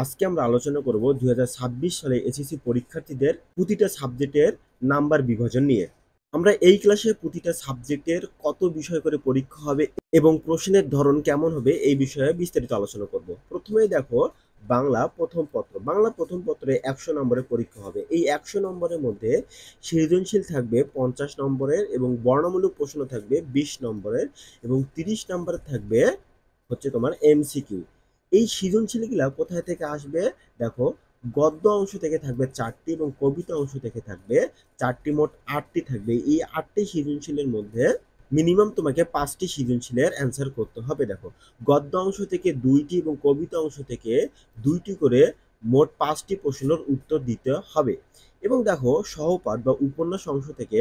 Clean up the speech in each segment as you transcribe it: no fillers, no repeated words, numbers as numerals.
আজকে আমরা আলোচনা করব 2026 সালে এসএসসি পরীক্ষার্থীদের প্রতিটা সাবজেক্টের নাম্বার বিভাজন নিয়ে। আমরা এই ক্লাসে প্রতিটা সাবজেক্টের কত বিষয় করে পরীক্ষা হবে এবং প্রশ্নের ধরন কেমন হবে এই বিষয়ে বিস্তারিত আলোচনা করব। প্রথমেই দেখো, বাংলা প্রথম পত্রে 100 নম্বরের পরীক্ষা হবে। এই 100 নম্বরের মধ্যে সৃজনশীল থাকবে 50 নম্বরের এবং বর্ণমূলক প্রশ্ন থাকবে 20 নম্বরের এবং 30 নম্বরের থাকবে হচ্ছে তোমার এমসিকিউ। এই সৃজনশীলগুলা কোথায় থেকে আসবে? দেখো, গদ্য অংশ থেকে থাকবে 4টি এবং কবিতা অংশ থেকে থাকবে 4টি, মোট 8টি থাকবে। এই 8টি সৃজনশীলের মধ্যে মিনিমাম তোমাকে 5টি সৃজনশীলের অ্যান্সার করতে হবে। দেখো, গদ্য অংশ থেকে 2টি এবং কবিতা অংশ থেকে 2টি করে মোট 5টি প্রশ্নের উত্তর দিতে হবে। এবং দেখো, সহপাঠ বা উপন্যাস অংশ থেকে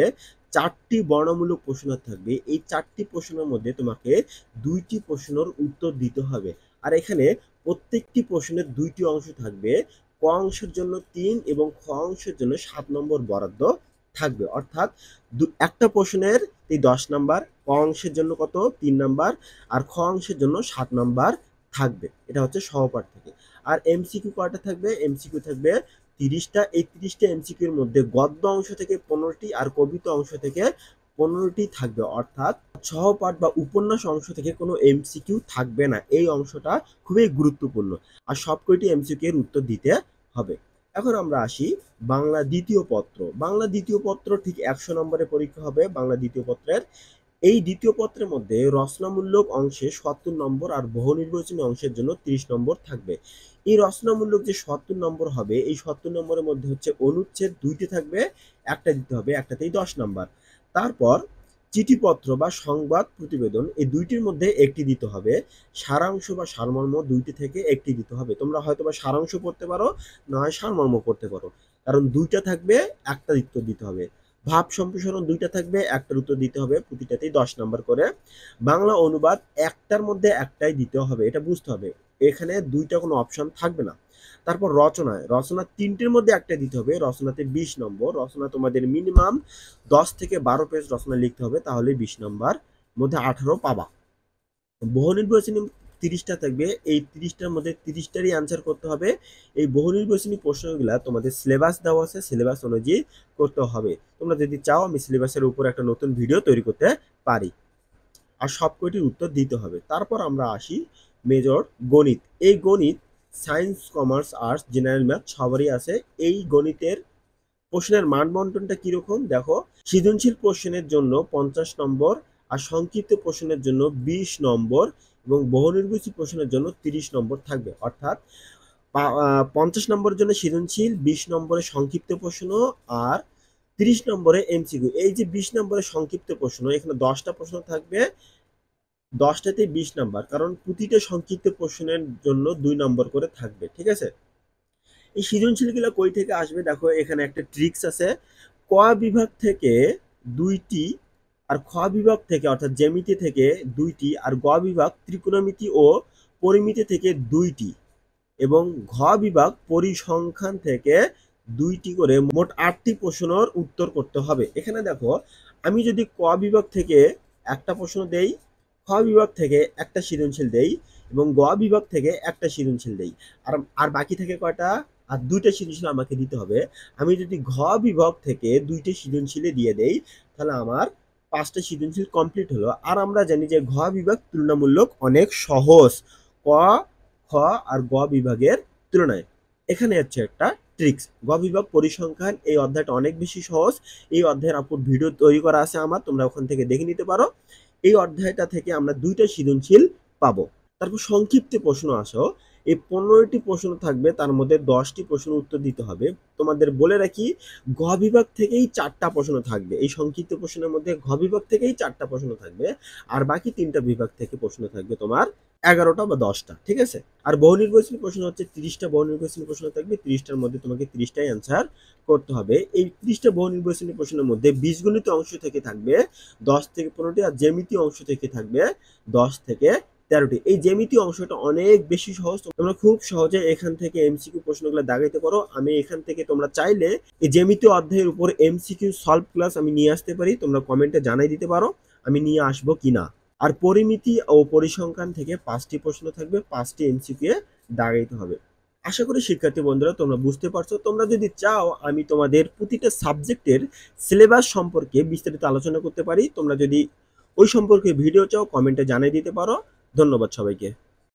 4টি বর্ণমূলক প্রশ্ন থাকবে। এই 4টি প্রশ্নের মধ্যে তোমাকে 2টি প্রশ্নের উত্তর দিতে হবে। আর এখানে প্রত্যেকটি প্রশ্নের 2টি অংশ থাকবে। ক অংশের জন্য 3 এবং খ অংশের জন্য 7 নম্বর বরাদ্দ থাকবে। অর্থাৎ একটা প্রশ্নের এই 10 নাম্বার, ক অংশের জন্য কত 3 নাম্বার, আর খ অংশের জন্য 7 নাম্বার থাকবে। এটা হচ্ছে সহপাঠ থেকে। আর এমসিকিউ কয়টা থাকবে? এমসিকিউ থাকবে 30টা। এই 30টা এমসিকিউর মধ্যে গদ্য অংশ থেকে 15টি আর কবিতা অংশ থেকে 15টি থাকবে। অর্থাৎ সহপাঠ বা উপন্যাস অংশ থেকে কোনো এমসিকিউ থাকবে না। এই অংশটা খুবই গুরুত্বপূর্ণ। আর সব কয়টি এমসিকিউ এর উত্তর দিতে হবে। এখন আমরা আসি বাংলা দ্বিতীয় পত্র। বাংলা দ্বিতীয় পত্র ঠিক 100 নম্বরের পরীক্ষা হবে বাংলা দ্বিতীয় পত্রের। এই দ্বিতীয় পত্রের মধ্যে রচনামূলক অংশে 70 নম্বর আর বহু নির্বাচনী অংশের জন্য 30 নম্বর থাকবে। এই রচনামূলক যে 70 নম্বর হবে, এই 70 নম্বরের মধ্যে হচ্ছে অনুচ্ছেদ 2টি থাকবে, একটা দিতে হবে, একটাতেই 10 নাম্বার। তারপর চিঠিপত্র বা সংবাদ প্রতিবেদন, এই দুইটির মধ্যে একটি দিতে হবে। সারাংশ বা সারমর্ম 2টি থেকে একটি দিতে হবে। তোমরা হয়তো বা সারাংশ পড়তে পারো, না হয় সারমর্ম পড়তে পারো, কারণ 2টা থাকবে, একটা উত্তর দিতে হবে। ভাব সম্প্রসারণ 2টা থাকবে, একটার উত্তর দিতে হবে, প্রতিটাতেই 10 নাম্বার করে। বাংলা অনুবাদ একটার মধ্যে একটাই দিতে হবে, এটা বুঝতে হবে। এখানে 2টা কোনো অপশন থাকবে না। তারপর রচনা 3টির মধ্যে একটা দিতে হবে, রচনাতে 20 নম্বর। রচনা তোমাদের মিনিমাম 10 থেকে 12 পেজ রচনা লিখতে হবে, তাহলে 20 নাম্বার মধ্যে 18 পাবা। বহু নির্বাচনী 30টা থাকবে, এই 30টার মধ্যে 30টারই অ্যান্সার করতে হবে। এই বহু নির্বাচনী প্রশ্নগুলা তোমাদের সিলেবাস দেওয়া আছে, সিলেবাস অনুযায়ী করতে হবে। তোমরা যদি চাও আমি সিলেবাসের উপর একটা নতুন ভিডিও তৈরি করতে পারি। আর সব কয়টির উত্তর দিতে হবে। তারপর আমরা আসি মেজর গণিত। এই গণিত science, commerce, arts, general math সবারই আছে। এই গণিতের প্রশ্নের মান বন্টনটা কিরকম? দেখো, সৃজনশীল প্রশ্নের জন্য 50 নম্বর আর সংক্ষিপ্ত প্রশ্নের জন্য 20 নম্বর এবং বহুনির্বাচনী প্রশ্নের জন্য 30 নম্বর থাকবে। অর্থাৎ 50 নম্বরের জন্য সৃজনশীল, 20 নম্বরে সংক্ষিপ্ত প্রশ্ন আর 30 নম্বরে এমসিকিউ। এই যে 20 নম্বরের সংক্ষিপ্ত প্রশ্ন, এখানে 10টা প্রশ্ন থাকবে, 10টাতে 20 নাম্বার, কারণ প্রতিটা সংক্ষিপ্ত প্রশ্নের জন্য 2 নম্বর করে থাকবে। ঠিক আছে? এই সৃজনশীলগুলো কই থেকে আসবে? দেখো, এখানে একটা ট্রিক্স আছে। ক বিভাগ থেকে 2টি আর খ বিভাগ থেকে অর্থাৎ জ্যামিতি থেকে 2টি আর গ বিভাগ ত্রিকোণমিতি ও পরিমিতি থেকে 2টি এবং ঘ বিভাগ পরিসংখ্যান থেকে 2টি করে মোট 8টি প্রশ্নের উত্তর করতে হবে। এখানে দেখো, আমি যদি ক বিভাগ থেকে একটা প্রশ্ন দেই, খ বিভাগ থেকে একটা সৃজনশীল দেই এবং গ বিভাগ থেকে একটা সৃজনশীল দেই, আর আর বাকি থেকে কয়টা? আর 2টা সৃজনশীল আমাকে দিতে হবে। আমি যদি ঘ বিভাগ থেকে 2টা সৃজনশীলে দিয়ে দেই, তাহলে আমার 5টা সৃজনশীল কমপ্লিট হলো। আর আমরা জানি যে ঘ বিভাগ তুলনামূলক অনেক সহজ ক, খ আর গ বিভাগের তুলনায়। এখানে হচ্ছে একটা ট্রিক্স। গ বিভাগ পরিসংখ্যান, এই অধ্যায়টা অনেক বেশি সহজ। এই অধ্যায়ের আপুর ভিডিও তৈরি করা আছে আমার, তোমরা ওখান থেকে দেখে নিতে পারো। এই অধ্যায়টা থেকে আমরা 2টা সৃজনশীল পাবো। তারপর সংক্ষিপ্ত প্রশ্ন আসো। এই 15টি প্রশ্ন থাকবে, তার মধ্যে 10টি প্রশ্ন উত্তর দিতে হবে। তোমাদের বলে রাখি, ঘ বিভাগ থেকেই 4টা প্রশ্ন থাকবে। এই সংক্ষিপ্ত প্রশ্নের মধ্যে ঘ বিভাগ থেকেই 4টা প্রশ্ন থাকবে, আর বাকি 3টা বিভাগ থেকে প্রশ্ন থাকবে তোমার 11টা বা 10টা। ঠিক আছে? আর বহু নির্বাচনী প্রশ্ন হচ্ছে 30টা বহু নির্বাচনী প্রশ্ন থাকবে, 30টার মধ্যে তোমাকে 30টাই অ্যান্সার করতে হবে। এই 30টা বহু নির্বাচনী প্রশ্নের মধ্যে বীজগণিত অংশ থেকে থাকবে 10 থেকে 15টি আর জ্যামিতি অংশ থেকে থাকবে 10 থেকে 13টি। এই জ্যামিতি অংশটা অনেক বেশি সহজ, তোমরা খুব সহজে এখান থেকে এমসিকিউ প্রশ্নগুলো দাগাইতে পারো। আমি এখান থেকে তোমরা চাইলে এই জ্যামিতি অধ্যায়ের উপর এমসিকিউ সলভ ক্লাস আমি নিয়ে আসতে পারি, তোমরা কমেন্টে জানাই দিতে পারো আমি নিয়ে আসবো কিনা। আর পরিমিতি ও পরিসংখ্যান থেকে 5টি প্রশ্ন থাকবে, 5টি এমসিকিউ দাগাইতে হবে। আশা করি শিক্ষার্থী বন্ধুরা তোমরা বুঝতে পারছো। তোমরা যদি চাও আমি তোমাদের প্রতিটা সাবজেক্টের সিলেবাস সম্পর্কে বিস্তারিত আলোচনা করতে পারি, তোমরা যদি ওই সম্পর্কে ভিডিও চাও কমেন্টে জানিয়ে দিতে পারো। ধন্যবাদ সবাইকে।